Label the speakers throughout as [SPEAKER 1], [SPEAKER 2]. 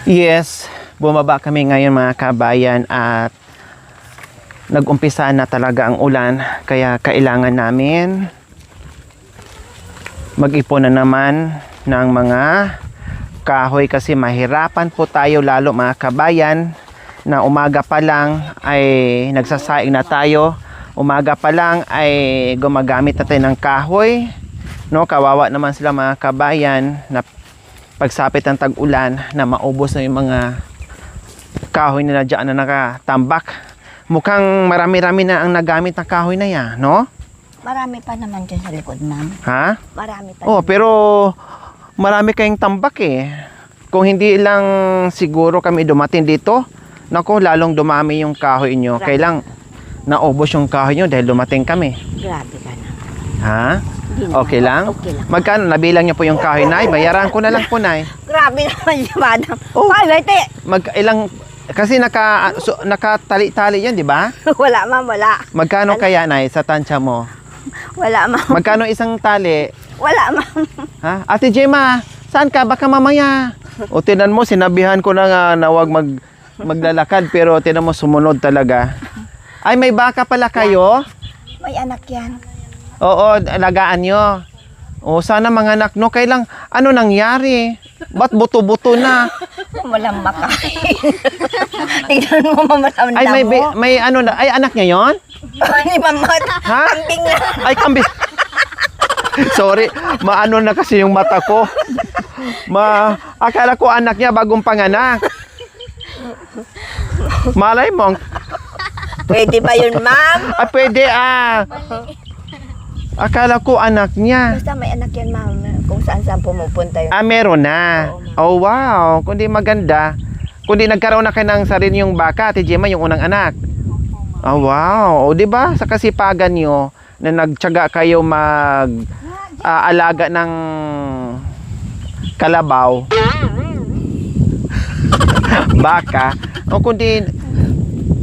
[SPEAKER 1] Yes, bumaba kami ngayon mga kabayan at nag-umpisa na talaga ang ulan kaya kailangan namin mag-ipon na naman ng mga kahoy kasi mahirapan po tayo lalo mga kabayan na umaga pa lang ay nagsasaing na tayo. Umaga pa lang ay gumagamit na tayo ng kahoy. No, kawawa naman sila mga kabayan na pagsapit ng tag-ulan na maubos na yung mga kahoy nila dyan na nakatambak. Mukhang marami-rami na ang nagamit na kahoy na yan, no?
[SPEAKER 2] Marami pa naman dyan sa likod, ma'am.
[SPEAKER 1] Ha?
[SPEAKER 2] Marami pa.
[SPEAKER 1] Oh, pero marami kayong tambak eh. Kung hindi lang siguro kami dumating dito, naku, lalong dumami yung kahoy nyo.
[SPEAKER 2] Grabe.
[SPEAKER 1] Kailang naubos yung kahoy nyo dahil dumating kami.
[SPEAKER 2] Grabe ka na.
[SPEAKER 1] Ha?
[SPEAKER 2] Hindi
[SPEAKER 1] Okay
[SPEAKER 2] naman.
[SPEAKER 1] lang?
[SPEAKER 2] Okay lang.
[SPEAKER 1] Magkano? Nabilang niyo po yung kahoy, Nay? Bayaran ko na lang po, Nay.
[SPEAKER 2] Grabe naman yung madam.
[SPEAKER 1] Oh.
[SPEAKER 2] Ay, wait eh.
[SPEAKER 1] Ilang, kasi nakatali-tali yan, di ba?
[SPEAKER 2] Wala, ma'am. Wala.
[SPEAKER 1] Magkano kaya, Nay, sa tansya mo?
[SPEAKER 2] Wala, ma'am.
[SPEAKER 1] Magkano isang tali?
[SPEAKER 2] Wala, ma'am.
[SPEAKER 1] Ha? Ate Gemma, saan ka? Baka mamaya. O tinan mo, sinabihan ko na nga na huwag maglalakad, pero tinan mo, sumunod talaga. Ay, may baka pala kayo?
[SPEAKER 2] May anak yan.
[SPEAKER 1] Oo, alagaan nyo. O, sana mga anak, no? Kailang, ano nangyari? Ba't buto-buto na?
[SPEAKER 2] Walang makain. Tignan mo, mamaramdam
[SPEAKER 1] Ay,
[SPEAKER 2] mo.
[SPEAKER 1] may ano na, ay, anak niya yon?
[SPEAKER 2] Ni mama,
[SPEAKER 1] Ha?
[SPEAKER 2] kambing na.
[SPEAKER 1] Ay, kambing. Sorry, maano na kasi yung mata ko. Akala ko anak niya bagong panganak. Malay mo.
[SPEAKER 2] Pwede ba yun, ma'am?
[SPEAKER 1] Ah, pwede ah. Akala ko anak niya.
[SPEAKER 2] Basta may anak yan, ma'am. Kung saan-saan pumupunta yun.
[SPEAKER 1] Ah, meron na. Oh, wow. Kundi maganda. Kundi nagkaroon na kayo ng sarili yung baka, Ate Gemma, yung unang anak. Oh, wow. O, di ba? Sa kasipagan nyo na nagtiyaga kayo alaga ng kalabaw. Baka. O, kundi,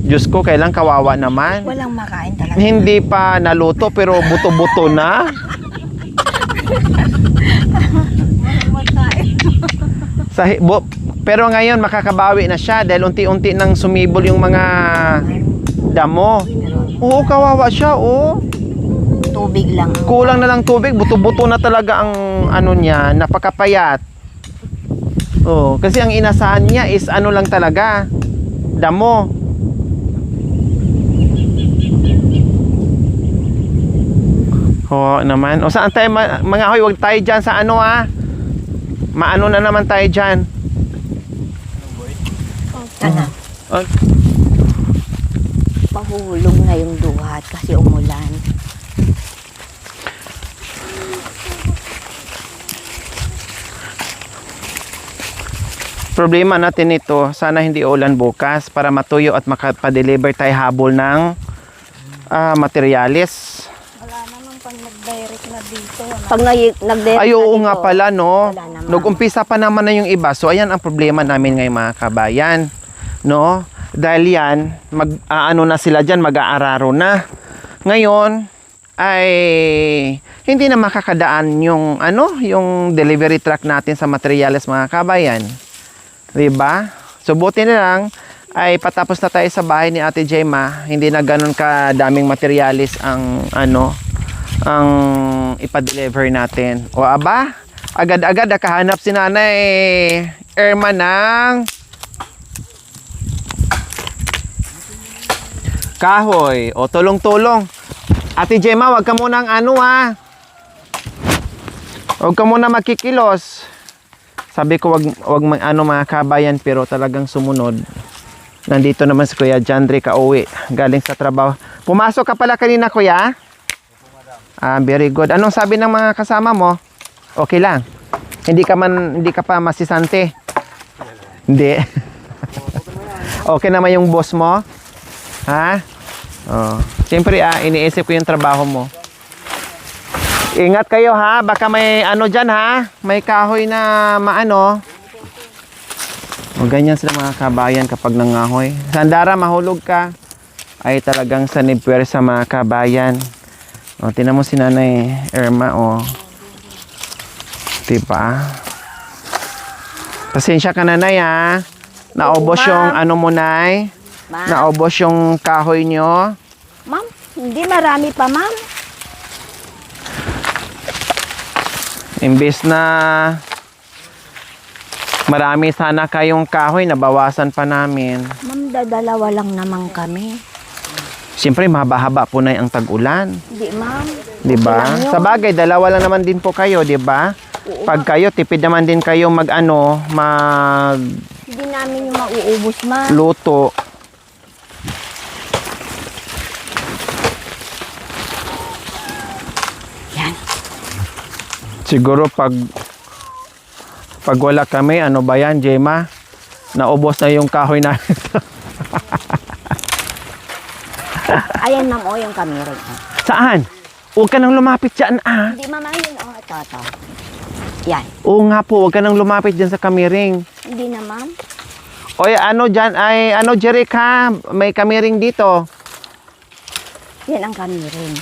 [SPEAKER 1] Diyos ko, kailang kawawa naman.
[SPEAKER 2] Walang makain talaga.
[SPEAKER 1] Hindi pa naluto pero buto-buto na. Pero ngayon makakabawi na siya dahil unti-unti nang sumibol yung mga damo. Oo, kawawa siya, oo.
[SPEAKER 2] Tubig lang.
[SPEAKER 1] Kulang na lang tubig, buto-buto na talaga ang ano niya, napakapayat. Oo, kasi ang inasahan niya is ano lang talaga, damo. Oo naman. O saan tayo mga hoy, wag tayo dyan sa ano maano na naman tayo dyan.
[SPEAKER 2] Ano?
[SPEAKER 1] Oh,
[SPEAKER 2] Mahuhulog na yung duhat kasi umulan.
[SPEAKER 1] problema natin ito, sana hindi ulan bukas para matuyo at makapadeliver tayo habol ng materyales.
[SPEAKER 2] Wala naman pag nag-direct na dito. Pag nag-direct
[SPEAKER 1] Ay, oo
[SPEAKER 2] na
[SPEAKER 1] nga
[SPEAKER 2] dito,
[SPEAKER 1] pala, no?
[SPEAKER 2] wala naman.
[SPEAKER 1] Nag-umpisa pa naman na yung iba. So, ayan ang problema namin ngayon mga kabayan. No? Dahil yan, ano na sila dyan, mag-aararo na. Ngayon, ay hindi na makakadaan yung, yung delivery truck natin sa materyales mga kabayan. Diba? So, buti na lang, ay patapos na tayo sa bahay ni Ate Gemma. Hindi na ganun kadaming materyales ang, ang ipa-deliver natin. O aba, agad-agad nakahanap si Nanay Irma ng kahoy. O tulong-tulong. Ate Gemma, wag ka munang wag ka muna makikilos. Sabi ko wag mga kabayan, pero talagang sumunod. Nandito naman si Kuya Jandre kauwi galing sa trabaho. Pumasok ka pala kanina, Kuya? Very good. Anong sabi ng mga kasama mo? Okay lang. Hindi ka pa masisante. Hindi. Okay naman yung boss mo? Ha? Oh. Siyempre iniisip ko yung trabaho mo. Ingat kayo ha, baka may dyan ha. May kahoy na O ganyan sila mga kabayan kapag nangahoy. Sandara, mahulog ka. Ay talagang sanibwer sa mga kabayan. O, tinan mo si Nanay Irma, o. Diba? Pasensya ka na, Nay, ha? Naubos
[SPEAKER 2] Oo,
[SPEAKER 1] yung
[SPEAKER 2] ma'am.
[SPEAKER 1] ano mo, Nay?
[SPEAKER 2] Ma'am,
[SPEAKER 1] Naubos yung kahoy nyo?
[SPEAKER 2] ma'am, hindi marami pa, ma'am.
[SPEAKER 1] Imbes na marami sana kayong kahoy, nabawasan pa namin.
[SPEAKER 2] Ma'am, dadalawa lang naman kami.
[SPEAKER 1] Siyempre, mahaba-haba po na ang tag-ulan.
[SPEAKER 2] Hindi, ma'am.
[SPEAKER 1] Di
[SPEAKER 2] Okay
[SPEAKER 1] ba?
[SPEAKER 2] lang yun.
[SPEAKER 1] Sa bagay, dalawa lang naman din po kayo, di ba?
[SPEAKER 2] Oo,
[SPEAKER 1] Pag kayo, tipid naman din kayo magluto.
[SPEAKER 2] Hindi namin yung mauubos, ma'am. Yan.
[SPEAKER 1] Siguro pag wala kami, ano ba yan, Gemma? Naubos na yung kahoy namin.
[SPEAKER 2] Ayan, ma'am, o yung kamera.
[SPEAKER 1] Saan? Huwag ka nang lumapit dyan, ah.
[SPEAKER 2] Hindi, ma'am, ayun, o, ito. Yan.
[SPEAKER 1] Oo nga po, huwag ka nang lumapit dyan sa kamiring.
[SPEAKER 2] Hindi na, ma'am.
[SPEAKER 1] Oy, ano dyan, ay, ano, Jerica, may kamiring dito.
[SPEAKER 2] Yan ang kamiring.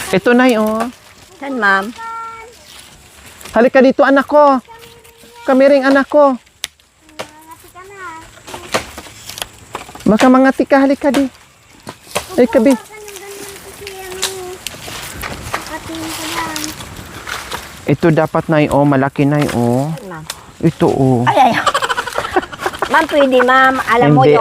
[SPEAKER 1] Ito na oh.
[SPEAKER 2] Saan, ma'am?
[SPEAKER 1] Halika dito, anak ko. Kamiring, anak ko. Mangati ka, halika di. Halika, bi. Ito dapat na oh, malaki na oh.
[SPEAKER 2] Saan, ma'am?
[SPEAKER 1] Ito oh.
[SPEAKER 2] Ay. Ma'am, pwede, ma'am. Alam mo
[SPEAKER 1] Hindi,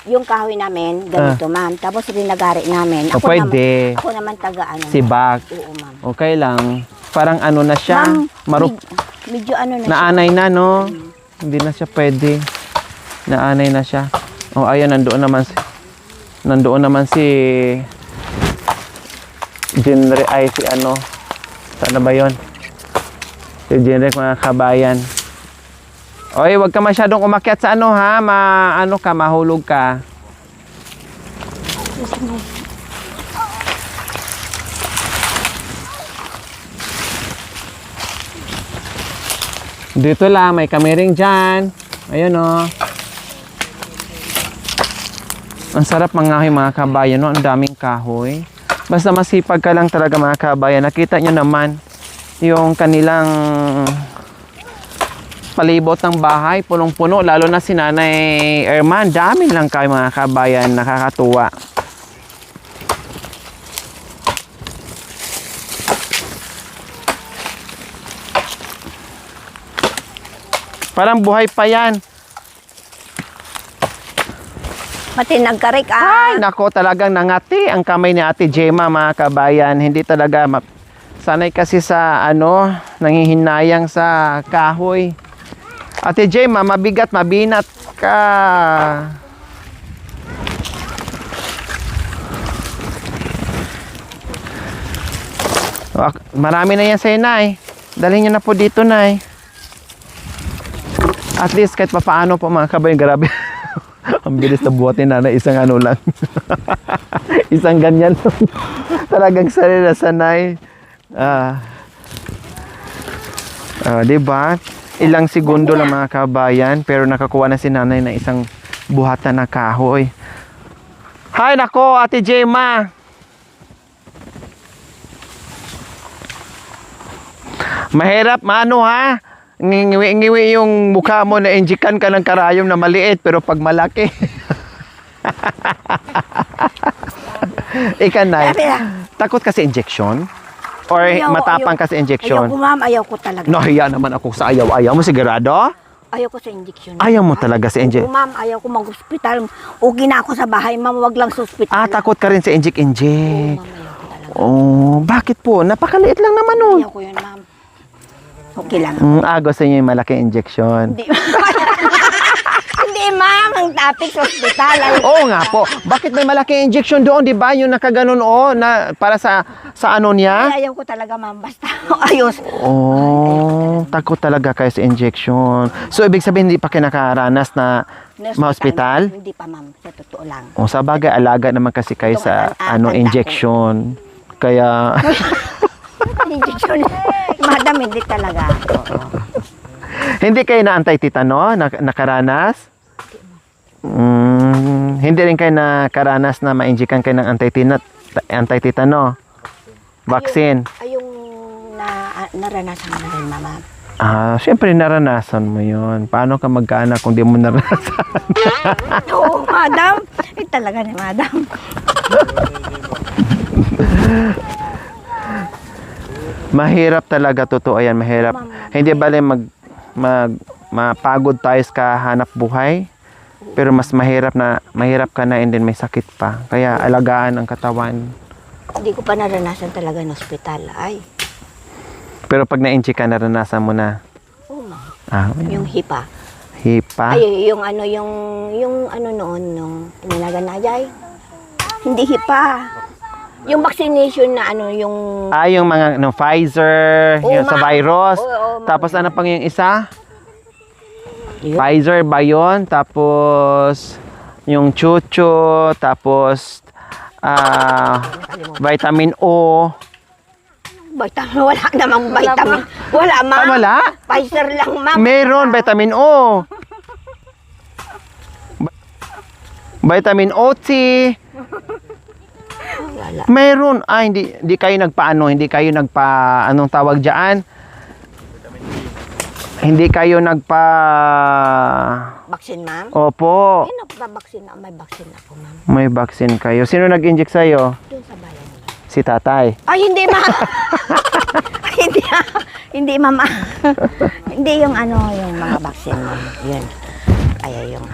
[SPEAKER 2] yung kahoy namin, ganito, ma'am. Tapos rinagari namin.
[SPEAKER 1] O, pwede.
[SPEAKER 2] Ako naman taga, ano.
[SPEAKER 1] Sibak.
[SPEAKER 2] Oo, ma'am.
[SPEAKER 1] Okay lang. Parang ano na siya.
[SPEAKER 2] Ma'am,
[SPEAKER 1] Marup.
[SPEAKER 2] medyo ano na siya.
[SPEAKER 1] Naanay na, no? Hindi na siya pwede. Naanay na siya. Oh, ayan, nandoon naman si Jinre, ay si ano. Saan na ba yun? Si Jinre, mga kabayan. Oy, wag ka masyadong umakyat sa ano, ha? Mahulog ka. Dito lang, may kamiring dyan. Ayun, oh. Ang sarap mangahoy, mga kabayan, no? Ang daming kahoy. Basta masipag ka lang talaga, mga kabayan. Nakita nyo naman yung kanilang palibot ng bahay, punong-puno. Lalo na si Nanay Erman. Dami lang kayo, mga kabayan. Nakakatuwa. Parang buhay pa yan.
[SPEAKER 2] Pati nagkarik,
[SPEAKER 1] Ay, nako, talagang nangati ang kamay ni Ate Gemma, mga kabayan. Hindi talaga sanay kasi sa nangihinayang sa kahoy. Ate Gemma, mabigat, mabinat ka. Marami na yan sa'yo, Nay. Dalhin niyo na po dito, Nay. At least kahit papaano po, mga kabayan, grabe. Ang bilis na buhatin na isang ano lang. Isang ganyan lang. Talagang sanay na sanay. Diba? Ilang segundo lang, mga kabayan, pero nakakuha na si Nanay na isang buhatan na kahoy. Hay nako, Ate Gemma. Mahirap, mano ha? Ngiwi-ngiwi yung mukha mo na injikan ka ng karayom na maliit pero pag malaki. Ika, Nay, takot ka sa injection? Or matapang ka sa injection?
[SPEAKER 2] Ayaw ko, ma'am. Ayaw ko talaga.
[SPEAKER 1] Nahiya naman ako sa ayaw-ayaw mo, sigurado?
[SPEAKER 2] Ayaw ko sa injection.
[SPEAKER 1] Ayaw mo talaga sa
[SPEAKER 2] Oo,
[SPEAKER 1] injection?
[SPEAKER 2] ma'am. Ayaw ko mag-hospital. Okay na ako sa bahay, ma'am. Wag lang sa hospital.
[SPEAKER 1] Takot ka rin sa
[SPEAKER 2] Oo,
[SPEAKER 1] inject-inject.
[SPEAKER 2] ma'am. Ayaw ko talaga.
[SPEAKER 1] Oh, bakit po? Napakaliit lang naman nun.
[SPEAKER 2] Ayaw ko yun, ma'am. Okay lang.
[SPEAKER 1] Gusto niyo yung malaking injection.
[SPEAKER 2] Hindi, hindi, ma'am. Ang topic sa hospital.
[SPEAKER 1] Oo nga po. Bakit may malaking injection doon, di ba? Yung nakaganon, na para sa ano niya?
[SPEAKER 2] Ayaw ko talaga, ma'am. Basta ayos.
[SPEAKER 1] Oh, takot talaga kayo sa injection. So, ibig sabihin, hindi pa kayo nakaranas na ma-hospital?
[SPEAKER 2] Hindi pa, ma'am. Sa totoo lang.
[SPEAKER 1] O, sa bagay, alaga naman kasi kayo sa injection. Kaya,
[SPEAKER 2] Injection. Madam, hindi talaga.
[SPEAKER 1] hindi kayo na anti-tetano? Nakaranas? Hindi rin kayo nakaranas na ma-injikan kayo ng anti-tetano vaccine.
[SPEAKER 2] Ay, yung naranasan mo na rin, mama.
[SPEAKER 1] Siyempre naranasan mo yun. Paano ka magkaanak kung di mo naranasan?
[SPEAKER 2] Oo, madam. Talaga ni madam.
[SPEAKER 1] Mahirap talaga, totoo yan, mahirap. Hindi bale mapagod tayo sa hanap buhay, pero mas mahirap ka na and then may sakit pa. Kaya alagaan ang katawan.
[SPEAKER 2] Hindi ko pa naranasan talaga ng ospital. Ay,
[SPEAKER 1] Pero pag na-inchi ka, naranasan mo na.
[SPEAKER 2] oo, ma'am. Yung hipa.
[SPEAKER 1] Hipa.
[SPEAKER 2] Ay, yung ano noon, nung tinaganayay. Hindi hipa. Yung vaccination na ano, yung...
[SPEAKER 1] Yung mga Pfizer,
[SPEAKER 2] Oo,
[SPEAKER 1] yung sa
[SPEAKER 2] ma'am.
[SPEAKER 1] virus.
[SPEAKER 2] Oo, ma'am.
[SPEAKER 1] Tapos ano pang yung isa?
[SPEAKER 2] Yun.
[SPEAKER 1] Pfizer ba yun? Tapos yung chucho, tapos vitamin O.
[SPEAKER 2] Vitamin, wala namang vitamin. Wala, ma'am.
[SPEAKER 1] Wala?
[SPEAKER 2] Pfizer lang, ma'am.
[SPEAKER 1] Meron, vitamin O. Vitamin O-T.
[SPEAKER 2] Wala.
[SPEAKER 1] Meron. Hindi kayo hindi kayo anong tawag diyan? Hindi kayo
[SPEAKER 2] Vaccine, ma'am?
[SPEAKER 1] Opo.
[SPEAKER 2] Ay, nagpa-vaccine na. May vaccine ako, ma'am.
[SPEAKER 1] May vaccine kayo. Sino nag-inject sa'yo?
[SPEAKER 2] Doon sa bayan.
[SPEAKER 1] Si tatay.
[SPEAKER 2] Ay, hindi, ma'am. Ay, hindi, ma'am. Hindi yung yung mga vaccine, ma'am. Yun. Ay, yung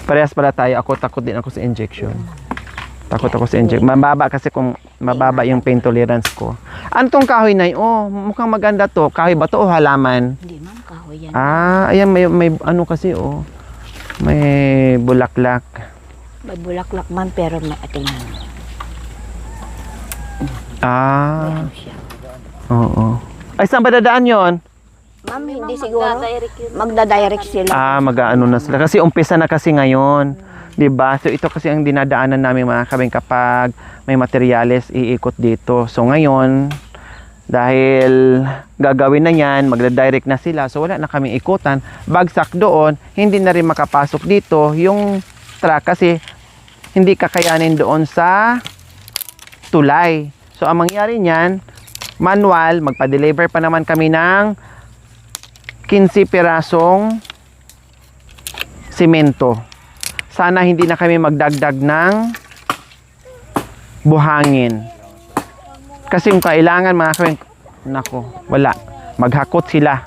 [SPEAKER 1] Parehas pala tayo. Ako takot din ako sa injection. Takot ako sa injection. Mababa kasi mababa yung pain tolerance ko. Ano tong kahoy na yun? Mukhang maganda to. Kahoy ba to o halaman?
[SPEAKER 2] Hindi, ma'am. Kahoy yan.
[SPEAKER 1] Ayan, may ano kasi may bulaklak.
[SPEAKER 2] May bulaklak, ma'am, pero may tingnan. Ano siya.
[SPEAKER 1] Oo. Ay, saan ba dadaan yun?
[SPEAKER 2] Ma'am, hindi siguro. Magda-direct sila.
[SPEAKER 1] Mag-aano na sila. Kasi umpisa na kasi ngayon. 'Di ba? So ito kasi ang dinadaanan namin mga kabing kapag may materyales iikot dito. So ngayon, dahil gagawin na yan, magda-direct na sila. So wala na kaming ikutan. Bagsak doon, hindi na rin makapasok dito yung truck kasi hindi kakayanin doon sa tulay. So ang mangyari niyan, manual, magpa-deliver pa naman kami ng 15 pirasong simento. Sana hindi na kami magdagdag ng buhangin. Kasi yung kailangan mga kawin, nako, wala. Maghakot sila.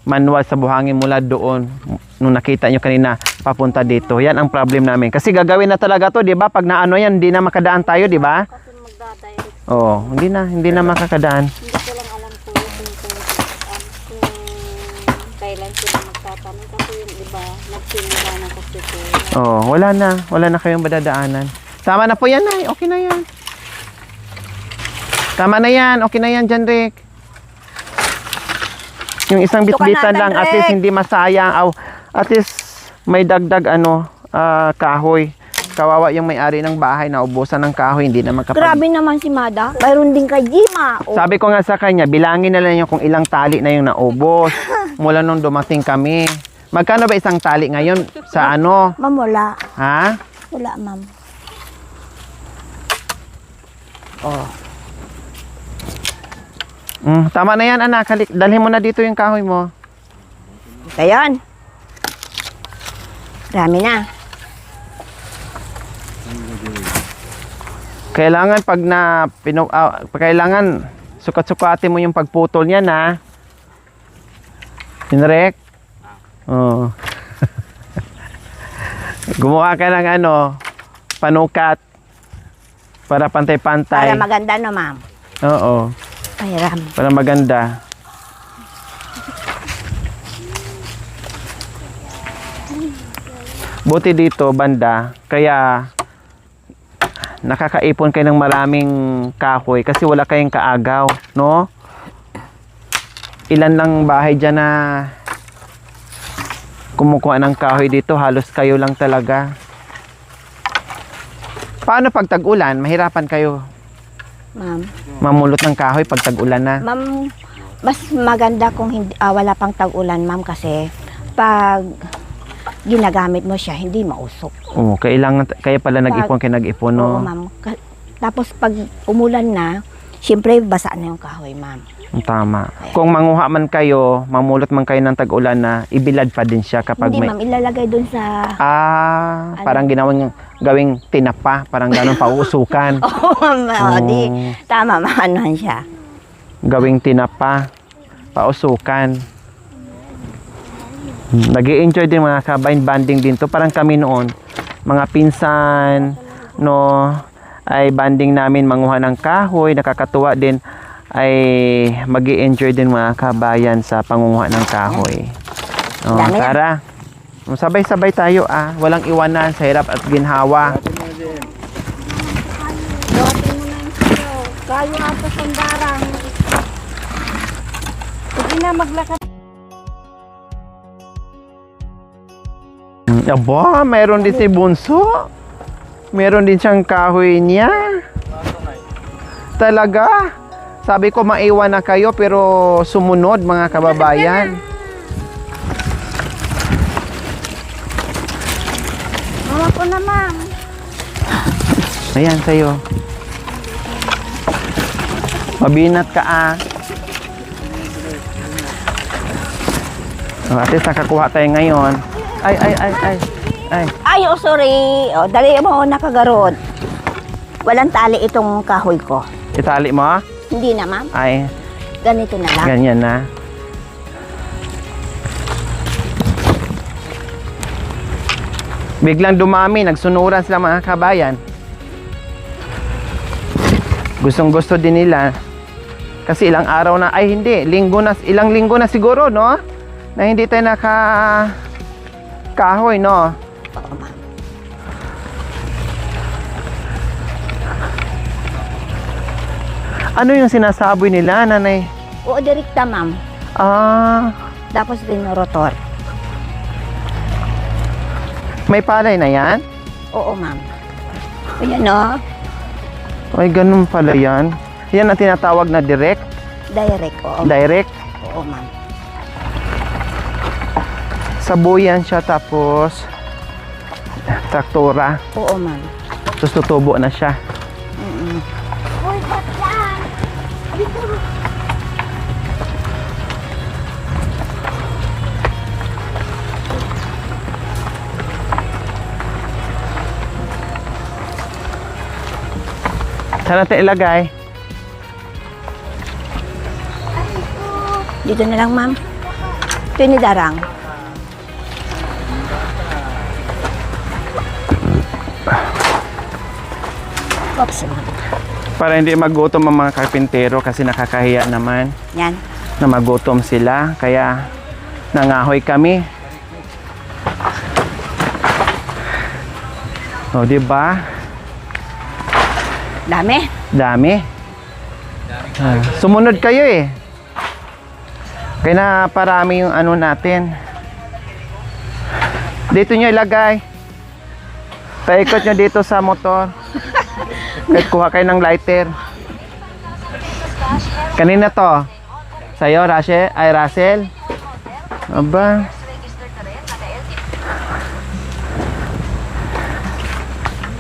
[SPEAKER 1] Manual sa buhangin mula doon. Nung nakita nyo kanina, papunta dito. Yan ang problem namin. Kasi gagawin na talaga to, di ba? Pag naano yan, hindi na makadaan tayo, di ba?
[SPEAKER 2] Kasi magda-direct.
[SPEAKER 1] Oo, hindi na makakadaan.
[SPEAKER 2] Hindi ko lang alam kung kailan sila magtatanong. Kasi yung iba, nagsimula na kasi po.
[SPEAKER 1] Wala na kayong madadaanan. Tama na po yan, Nay. Okay na yan. Tama na yan. Okay na yan, Jan Rick. Yung isang bitbitan lang, at least hindi masayang. At least may dagdag kahoy. Kawawa yung may-ari ng bahay na ubusan ng kahoy, hindi na
[SPEAKER 2] Grabe naman si Mada. Mayroon din kay Jima.
[SPEAKER 1] Sabi ko nga sa kanya, bilangin na lang yung kung ilang tali na yung naubos mula nung dumating kami. Magkano ba isang tali ngayon sa ano?
[SPEAKER 2] Ma'am, wala.
[SPEAKER 1] Ha?
[SPEAKER 2] Wala, ma'am.
[SPEAKER 1] Tama na yan, anak. Dalhin mo na dito yung kahoy mo.
[SPEAKER 2] Ayan. Dami na.
[SPEAKER 1] Kailangan kailangan sukat-sukatin mo yung pagputol niyan, ha? Hinrek? Oo. Gumawa ka ng panukat para pantay-pantay.
[SPEAKER 2] Para maganda, no, ma'am?
[SPEAKER 1] Oo.
[SPEAKER 2] Pahiram.
[SPEAKER 1] Para maganda. Buti dito, banda, kaya nakakaipon kayo ng maraming kahoy kasi wala kayong kaagaw, no? Ilan lang bahay dyan na kumukuha ng kahoy dito, halos kayo lang talaga. Paano pag tag-ulan? Mahirapan kayo
[SPEAKER 2] Ma'am.
[SPEAKER 1] mamulot ng kahoy pag tag-ulan na.
[SPEAKER 2] Ma'am, mas maganda kung hindi, wala pang tag-ulan, ma'am, kasi pag ginagamit mo siya, hindi mausok.
[SPEAKER 1] Oo, kaya pala nag-ipon kayo nag-ipon,
[SPEAKER 2] Oo,
[SPEAKER 1] no?
[SPEAKER 2] ma'am. Tapos pag umulan na, siyempre basa na yung kahoy, ma'am.
[SPEAKER 1] Tama. Kung manguha man kayo, mamulot man kayo ng tag-ulan na, ibilad pa din siya kapag
[SPEAKER 2] Hindi,
[SPEAKER 1] may...
[SPEAKER 2] ma'am, ilalagay dun sa... Ano?
[SPEAKER 1] Parang gawing tinapa, parang ganun pausukan.
[SPEAKER 2] Oo, ma'am. Oo, di. Tama, ma'am. Ano siya?
[SPEAKER 1] Gawing tinapa, pausukan. Nag-i-enjoy din mga kabayan, banding din to. Parang kami noon, mga pinsan, no, ay banding namin manguha ng kahoy, nakakatuwa din, ay mag-i-enjoy din mga kabayan sa pangunguha ng kahoy. Oh,
[SPEAKER 2] Dami na.
[SPEAKER 1] tara. Sabay-sabay tayo walang iwanan sa hirap at ginhawa.
[SPEAKER 2] Dawatin mo na yung sayo. Kayo ata sandarang. Sige na, maglakad.
[SPEAKER 1] Aba, meron din si Bunso. Meron din siyang kahoy niya. Talaga. Sabi ko maiwan na kayo pero sumunod mga kababayan.
[SPEAKER 2] Mama ko na, ma'am.
[SPEAKER 1] Ayan sa'yo. Mabinat ka At least nakakuha tayo ngayon. Ay.
[SPEAKER 2] Ay, oh, sorry. Oh, dali mo, nakagarod. Walang tali itong kahoy ko.
[SPEAKER 1] Itali mo?
[SPEAKER 2] Hindi na, ma'am.
[SPEAKER 1] Ay,
[SPEAKER 2] Ganito na lang.
[SPEAKER 1] ganyan na. Biglang dumami, nagsunuran sila mga kabayan. Gustong gusto din nila. Kasi ilang araw na, ay hindi, ilang linggo na siguro, no? Na hindi tayo kahoy, no?
[SPEAKER 2] Oo, ma'am.
[SPEAKER 1] Ano yung sinasabi nila, nanay?
[SPEAKER 2] Oo, direkta, ma'am. Tapos dinorotor.
[SPEAKER 1] May palay na yan?
[SPEAKER 2] Oo, ma'am. Ayan, no?
[SPEAKER 1] Ay, ganun pala yan. Yan ang tinatawag na direct?
[SPEAKER 2] Direct, oo.
[SPEAKER 1] Direct?
[SPEAKER 2] Oo, ma'am.
[SPEAKER 1] Sabuyan siya tapos traktora.
[SPEAKER 2] Oo, ma'am.
[SPEAKER 1] Tapos tutubo na siya.
[SPEAKER 2] Uy, ba't yan?
[SPEAKER 1] Saan natin ilagay?
[SPEAKER 2] Dito na lang, ma'am. Ito yung darang. Oops, ma'am.
[SPEAKER 1] Para hindi magutom ang mga karpintero kasi nakakahiya naman
[SPEAKER 2] Yan.
[SPEAKER 1] na magutom sila. Kaya nangahoy kami. O, diba?
[SPEAKER 2] Dami.
[SPEAKER 1] Dami. Sumunod kayo eh. Kaya na parami yung ano natin. Dito nyo ilagay. Paikot nyo dito sa motor. Kahit kuha kayo ng lighter. Kanina to. Sa'yo, Russell? Aba.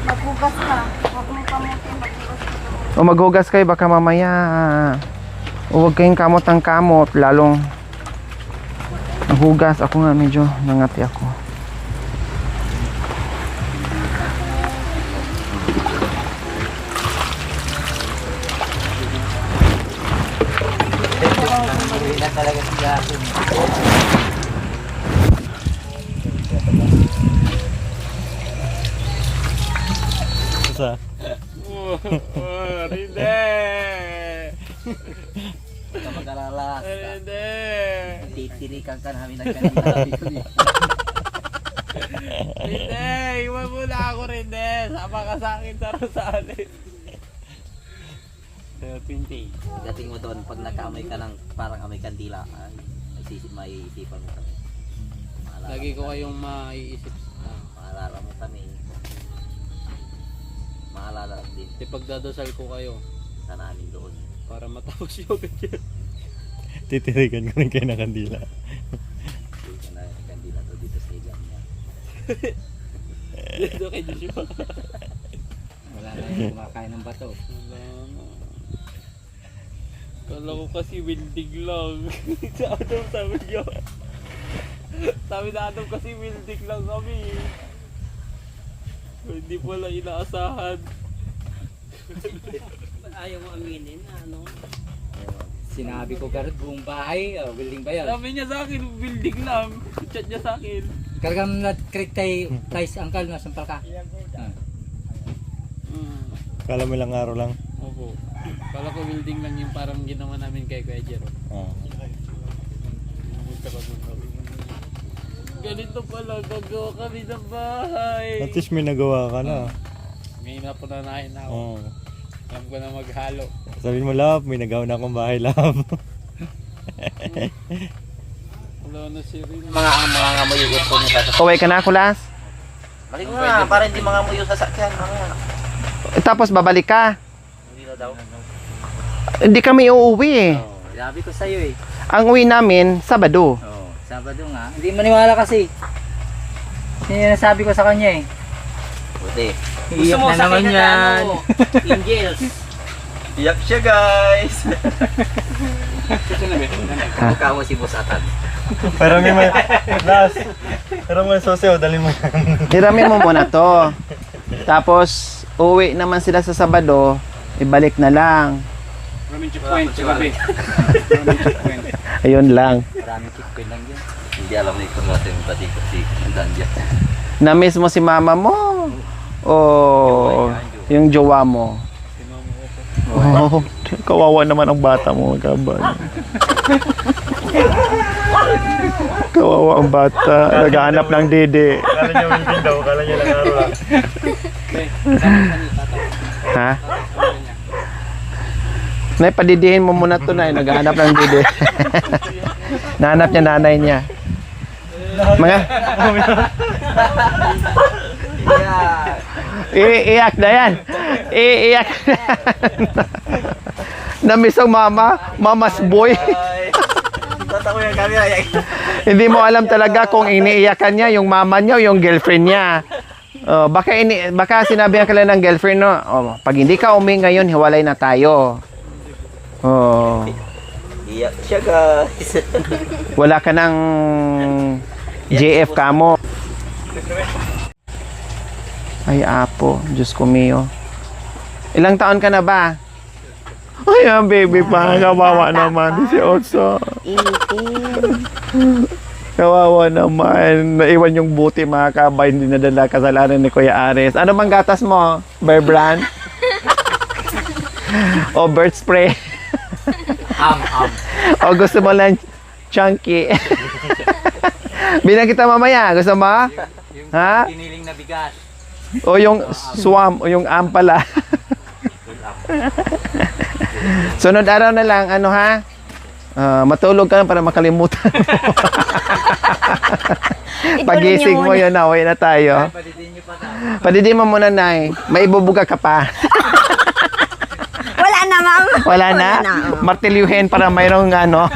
[SPEAKER 2] Maghugas ka. Huwag mo kamutin. Maghugas.
[SPEAKER 1] O maghugas kayo baka mamaya. O huwag kayong kamot-ang-kamot. Lalong maghugas. Ako nga medyo nangati ako.
[SPEAKER 3] Talaga siya.
[SPEAKER 4] Rinde!
[SPEAKER 3] Kamag-alala.
[SPEAKER 4] Rinde!
[SPEAKER 3] Titirikan ka namin nagkanina.
[SPEAKER 4] Rinde! Iwan mo na ako, Rinde! Sama ka sa akin sa Rosales. 20.
[SPEAKER 3] Dating mo doon, pag nagkaamoy ka ng parang amoy kandila, maiisipan mo kami.
[SPEAKER 4] Lagi ko kayong maiisip.
[SPEAKER 3] Maalala mo kami. Maalala din
[SPEAKER 4] Ipagdadasal ko kayo
[SPEAKER 3] sa namin doon.
[SPEAKER 4] para matapos yung ganyan.
[SPEAKER 5] Titirikan ko rin kayo ng kandila.
[SPEAKER 3] Hindi ka na kandila to dito sa ilang niya.
[SPEAKER 4] Dito kay Joshua.
[SPEAKER 5] Wala na yung kumakain ng bato.
[SPEAKER 4] Kala ko kasi building lang. Sa Adam sabi niyo. Sabi na Adam kasi building lang kami. Hindi pala inaasahan.
[SPEAKER 3] Ayaw mo aminin na ano.
[SPEAKER 5] Sinabi ko garot buong bahay. Oh, building ba yan?
[SPEAKER 4] Sabi niya sa akin, building lang. Chat niya sa akin.
[SPEAKER 5] Karagam na krik tayo angkal na sampal ka. Ah.
[SPEAKER 6] Kala mo lang araw lang.
[SPEAKER 4] Opo. Kala ko building lang yung parang ginawa namin kay Kuya Jero. Ganito pala, gagawa kami ng bahay.
[SPEAKER 6] At least may nagawa ka na.
[SPEAKER 4] Ngayon na po nanahin na ako.
[SPEAKER 6] Oo.
[SPEAKER 4] Alam ko na maghalo.
[SPEAKER 6] Sabihin mo, love, may nagawa na akong bahay, love.
[SPEAKER 4] Wala na si Rin.
[SPEAKER 3] Mga ngamoy yung po niya sa
[SPEAKER 1] Kaway ka na, Kulas?
[SPEAKER 3] Balik mo nga, para hindi mga ngamoy yung sasakyan.
[SPEAKER 1] Tapos babalik ka.
[SPEAKER 3] Hindi na daw.
[SPEAKER 1] Hindi kami uuwi eh.
[SPEAKER 5] Oh, sabi ko sa'yo eh.
[SPEAKER 1] Ang uwi namin, Sabado.
[SPEAKER 5] Oh, Sabado nga. Hindi maniwala kasi. Yan yung nasabi ko sa kanya eh.
[SPEAKER 3] Buti.
[SPEAKER 5] Iyak na naman yan.
[SPEAKER 3] Angels. Iyak siya guys. Mukha mo si Boss Atan.
[SPEAKER 6] Pero may last. Pero may sosyo, dali mo yan.
[SPEAKER 1] Hiramin mo muna to. Tapos, uwi naman sila sa Sabado, ibalik na lang.
[SPEAKER 4] Maraming checkpoint.
[SPEAKER 1] Ayun lang.
[SPEAKER 5] Maraming checkpoint lang yun.
[SPEAKER 3] Hindi alam ni kung natin yung pati kasi andaan dyan.
[SPEAKER 1] Na-miss mo si mama mo? O yung jowa mo? Oh, kawawa naman ang bata mo, kaban. Kawawa ang bata. Naghahanap ng dede.
[SPEAKER 6] Kala niya winding daw, kala niya lang araw lang.
[SPEAKER 1] Ha? Nay, padidihin mo muna to, Nay. Naghahanap ng dede. Nahanap niya nanay niya. Mga... Iiyak na yan. Iiyak na yan. Namiss ang mama's boy.
[SPEAKER 3] Tatawa yung camera.
[SPEAKER 1] Hindi mo alam talaga kung iniiyakan niya yung mama niya o yung girlfriend niya. Baka sinabihan ka lang ng girlfriend, no? Oh, pag hindi ka ngayon, hiwalay na tayo. Oh.
[SPEAKER 3] Iyak siya guys.
[SPEAKER 1] Wala ka ng JF ka mo. Ay, apo. Diyos ko mio. Ilang taon ka na ba? Ay, ang baby pa. Kawawa naman. 18.
[SPEAKER 2] 18.
[SPEAKER 1] Kawawa naman. Naiwan yung buti mga kabay. Hindi nadala kasalanan ni Kuya Ares. Ano bang gatas mo? Bear Brand? O bird spray? O gusto mo lang chunky? Bilang kita mamaya. Gusto mo? Ha?
[SPEAKER 5] Kiniling na bigas.
[SPEAKER 1] O yung swam o yung ampala. Sunod araw na lang, ano ha? Matulog ka na para makalimutan mo. Pagising mo yun na, uwi na tayo.
[SPEAKER 5] Padidiin niyo pa daw.
[SPEAKER 1] Padidiin mo muna, Nay. May ibubuga ka pa.
[SPEAKER 2] Wala na, ma'am.
[SPEAKER 1] Wala na?
[SPEAKER 2] oh.
[SPEAKER 1] Martilyuhin para mayroong ano.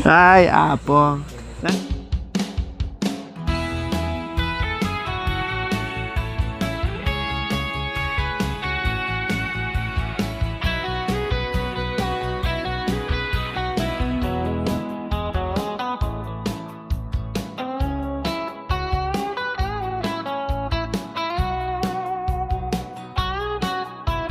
[SPEAKER 1] Ay, apo.